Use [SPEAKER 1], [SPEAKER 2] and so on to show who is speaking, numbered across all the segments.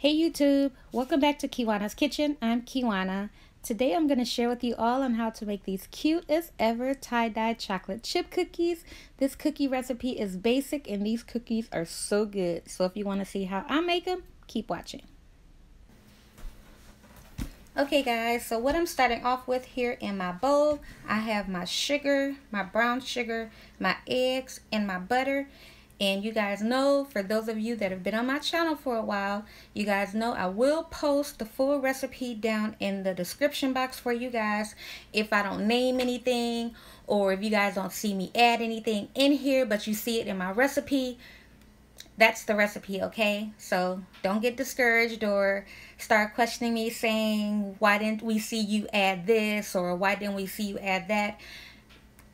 [SPEAKER 1] Hey YouTube, welcome back to Kiwanna's Kitchen. I'm Kiwanna. Today I'm going to share with you all on how to make these cute as ever tie-dye chocolate chip cookies. This cookie recipe is basic and these cookies are so good. So if you want to see how I make them, keep watching. Okay guys, so what I'm starting off with here in my bowl, I have my sugar, my brown sugar, my eggs, and my butter. And you guys know, for those of you that have been on my channel for a while, you guys know I will post the full recipe down in the description box for you guys. If I don't name anything, or if you guys don't see me add anything in here, but you see it in my recipe, that's the recipe, okay? So don't get discouraged or start questioning me saying, why didn't we see you add this, or why didn't we see you add that?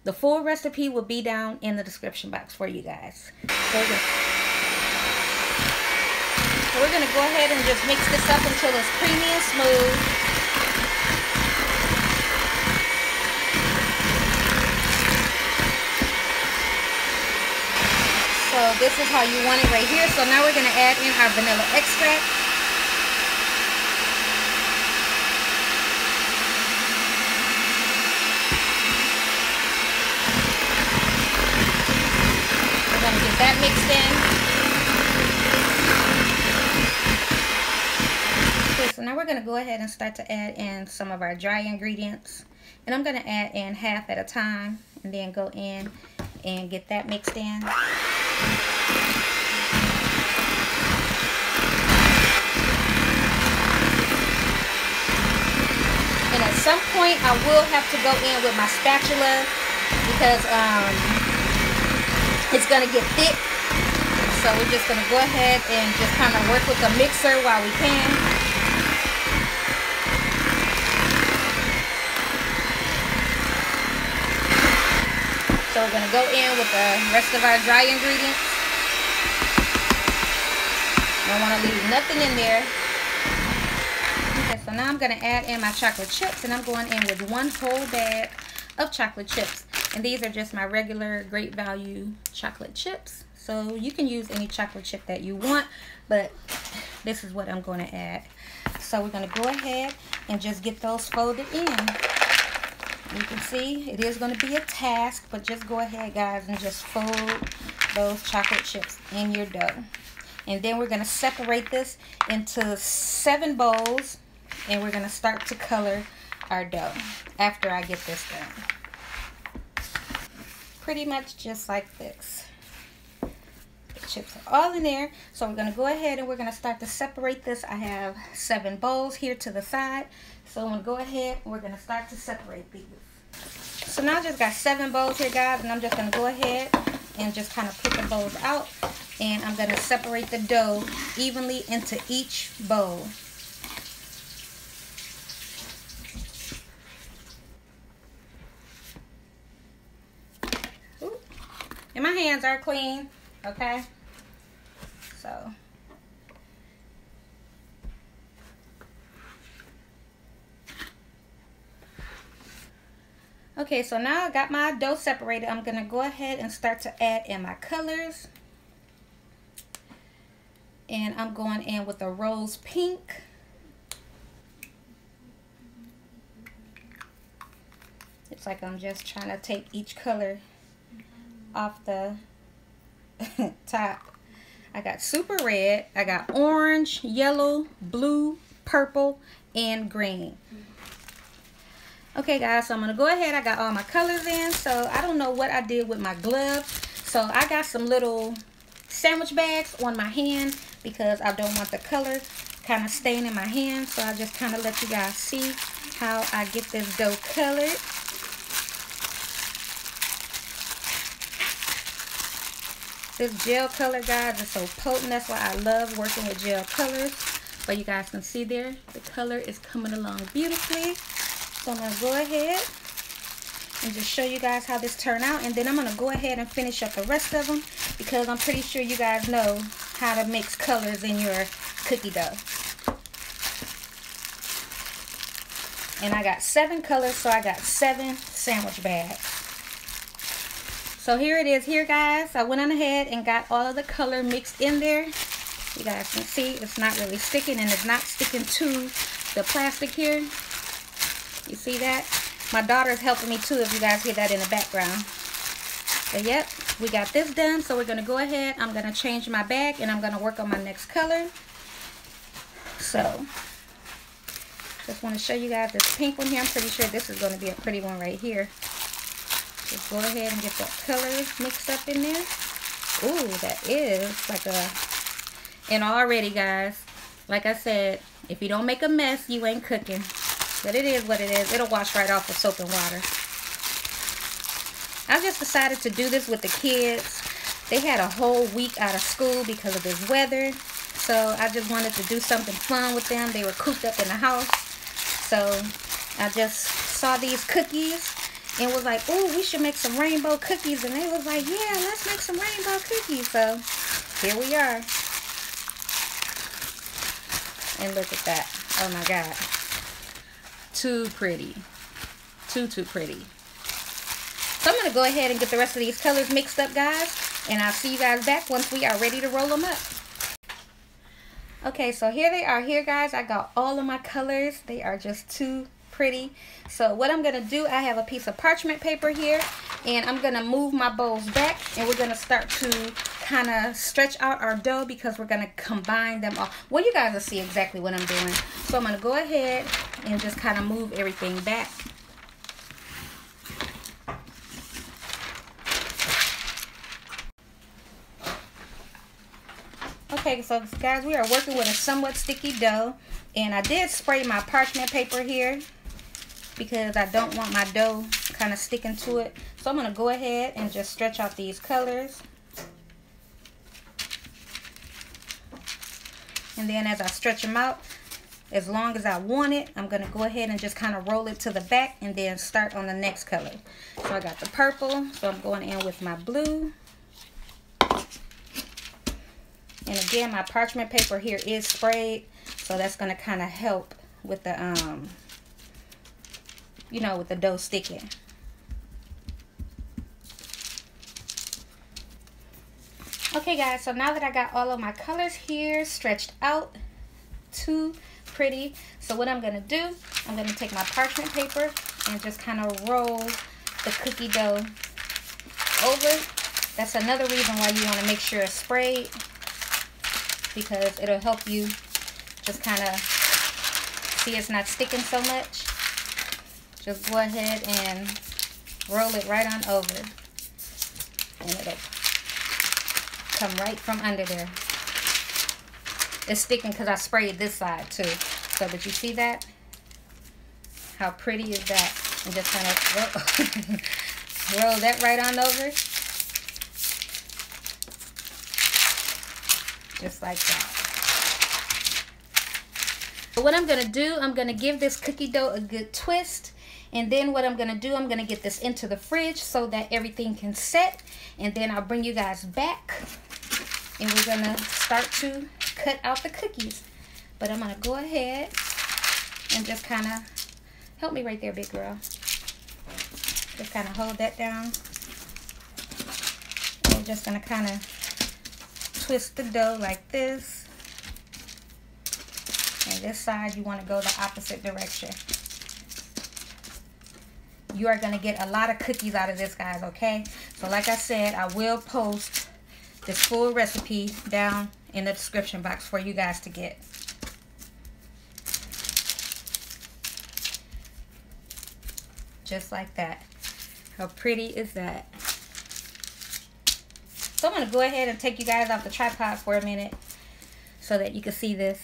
[SPEAKER 1] The full recipe will be down in the description box for you guys. So we're gonna go ahead and just mix this up until it's creamy and smooth. So this is how you want it right here. So now we're gonna add in our vanilla extract. Get that mixed in. Okay, so now we're going to go ahead and start to add in some of our dry ingredients. And I'm going to add in half at a time and then go in and get that mixed in. And at some point I will have to go in with my spatula because it's gonna get thick, so we're just gonna go ahead and just kind of work with the mixer while we can. So we're gonna go in with the rest of our dry ingredients. Don't want to leave nothing in there. Okay, so now I'm gonna add in my chocolate chips, and I'm going in with one whole bag of chocolate chips. And these are just my regular Great Value chocolate chips. So you can use any chocolate chip that you want, but this is what I'm going to add. So we're going to go ahead and just get those folded in. You can see it is going to be a task, but just go ahead guys and just fold those chocolate chips in your dough. And then we're going to separate this into 7 bowls, and we're going to start to color our dough after I get this done. Pretty much just like this. The chips are all in there. So we're going to go ahead and we're going to start to separate this. I have 7 bowls here to the side. So I'm going to go ahead and we're going to start to separate these. So now I just got 7 bowls here guys, and I'm just going to go ahead and just kind of put the bowls out. And I'm going to separate the dough evenly into each bowl. And my hands are clean, okay? So. Okay, so now I got my dough separated. I'm going to go ahead and start to add in my colors. And I'm going in with a rose pink. It's like I'm just trying to take each color off the top. I got super red, I got orange, yellow, blue, purple, and green. Okay guys, so I'm gonna go ahead. I got all my colors in. So I don't know what I did with my gloves, so I got some little sandwich bags on my hand because I don't want the color kind of staying in my hand. So I just kind of let you guys see how I get this dough colored. This gel color, guys, is so potent. That's why I love working with gel colors. But you guys can see there, the color is coming along beautifully. So I'm going to go ahead and just show you guys how this turned out. And then I'm going to go ahead and finish up the rest of them, because I'm pretty sure you guys know how to mix colors in your cookie dough. And I got 7 colors, so I got 7 sandwich bags. So here it is here, guys. I went on ahead and got all of the color mixed in there. You guys can see it's not really sticking, and it's not sticking to the plastic here. You see that? My daughter's helping me too, if you guys hear that in the background. But yep, we got this done. So we're going to go ahead. I'm going to change my bag, and I'm going to work on my next color. So just want to show you guys this pink one here. I'm pretty sure this is going to be a pretty one right here. Just go ahead and get that color mixed up in there. Ooh, that is like a... And already, guys, like I said, if you don't make a mess, you ain't cooking. But it is what it is. It'll wash right off with soap and water. I just decided to do this with the kids. They had a whole week out of school because of this weather. So I just wanted to do something fun with them. They were cooped up in the house. So I just saw these cookies and was like, oh, we should make some rainbow cookies. And they was like, yeah, let's make some rainbow cookies. So here we are. And look at that. Oh my God. Too pretty. Too pretty. So I'm going to go ahead and get the rest of these colors mixed up, guys. And I'll see you guys back once we are ready to roll them up. Okay, so here they are here, guys. I got all of my colors. They are just too pretty. So what I'm going to do, I have a piece of parchment paper here. And I'm going to move my bowls back. And we're going to start to kind of stretch out our dough because we're going to combine them all. Well, you guys will see exactly what I'm doing. So I'm going to go ahead and just kind of move everything back. Okay, so guys, we are working with a somewhat sticky dough. And I did spray my parchment paper here because I don't want my dough kind of sticking to it. So I'm going to go ahead and just stretch out these colors. And then as I stretch them out, as long as I want it, I'm going to go ahead and just kind of roll it to the back and then start on the next color. So I got the purple, so I'm going in with my blue. And again, my parchment paper here is sprayed, so that's going to kind of help with the, you know, with the dough sticking. Okay guys, so now that I got all of my colors here stretched out, too pretty. So what I'm going to do, I'm going to take my parchment paper and just kind of roll the cookie dough over. That's another reason why you want to make sure it's sprayed, because it'll help you just kind of see it's not sticking so much. Just go ahead and roll it right on over, and it'll come right from under there. It's sticking because I sprayed this side too. So, but you see that? How pretty is that? And just kind of roll that right on over. Just like that. So what I'm going to do, I'm going to give this cookie dough a good twist. And then what I'm going to do, I'm going to get this into the fridge so that everything can set. And then I'll bring you guys back. And we're going to start to cut out the cookies. But I'm going to go ahead and just kind of, help me right there, big girl. Just kind of hold that down. And we're just going to kind of twist the dough like this. And this side, you want to go the opposite direction. You are going to get a lot of cookies out of this, guys, okay? So like I said, I will post this full recipe down in the description box for you guys to get. Just like that. How pretty is that? So I'm going to go ahead and take you guys off the tripod for a minute so that you can see this.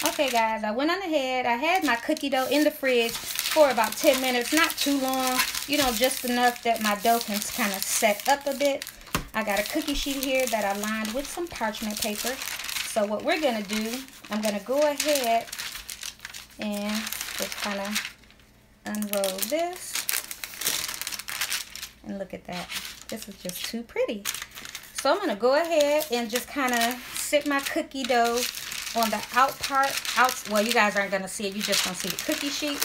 [SPEAKER 1] Okay guys, I went on ahead. I had my cookie dough in the fridge for about 10 minutes. Not too long. You know, just enough that my dough can kind of set up a bit. I got a cookie sheet here that I lined with some parchment paper. So what we're going to do, I'm going to go ahead and just kind of unroll this. And look at that. This is just too pretty. So I'm going to go ahead and just kind of sit my cookie dough on the out part. Well, you guys aren't going to see it. You're just going to see the cookie sheet.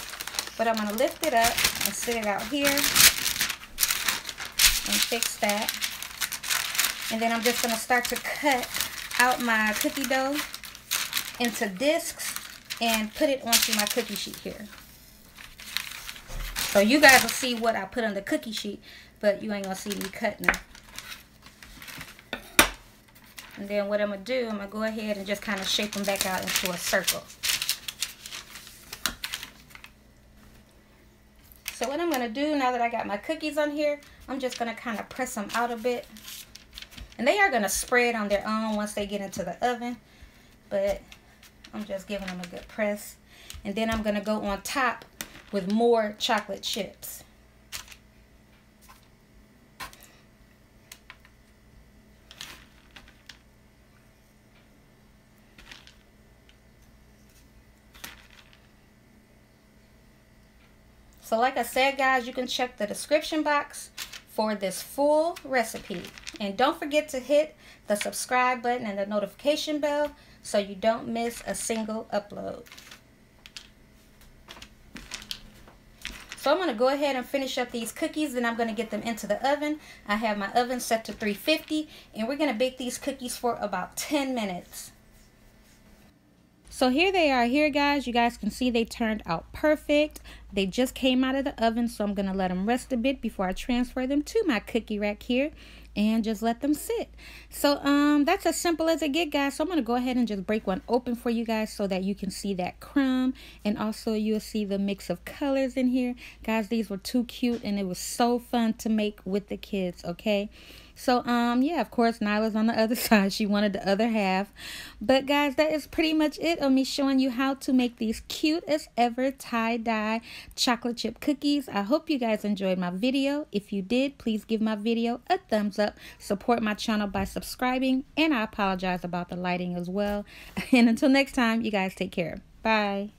[SPEAKER 1] But I'm going to lift it up and sit it out here and fix that. And then I'm just going to start to cut out my cookie dough into discs and put it onto my cookie sheet here. So you guys will see what I put on the cookie sheet, but you ain't going to see me cutting it. And then what I'm going to do, I'm going to go ahead and just kind of shape them back out into a circle. So what I'm going to do now that I got my cookies on here, I'm just going to kind of press them out a bit. And they are going to spread on their own once they get into the oven. But I'm just giving them a good press. And then I'm going to go on top with more chocolate chips. So like I said, guys, you can check the description box for this full recipe. And don't forget to hit the subscribe button and the notification bell so you don't miss a single upload. So I'm going to go ahead and finish up these cookies, and I'm going to get them into the oven. I have my oven set to 350, and we're going to bake these cookies for about 10 minutes. So here they are here, guys. You guys can see they turned out perfect. They just came out of the oven, so I'm going to let them rest a bit before I transfer them to my cookie rack here and just let them sit. So that's as simple as it gets, guys. So I'm going to go ahead and just break one open for you guys so that you can see that crumb, and also you'll see the mix of colors in here. Guys, these were too cute, and it was so fun to make with the kids, okay? So, yeah, of course, Nyla's on the other side. She wanted the other half. But, guys, that is pretty much it of me showing you how to make these cute as ever tie-dye chocolate chip cookies. I hope you guys enjoyed my video. If you did, please give my video a thumbs up. Support my channel by subscribing. And I apologize about the lighting as well. And until next time, you guys take care. Bye.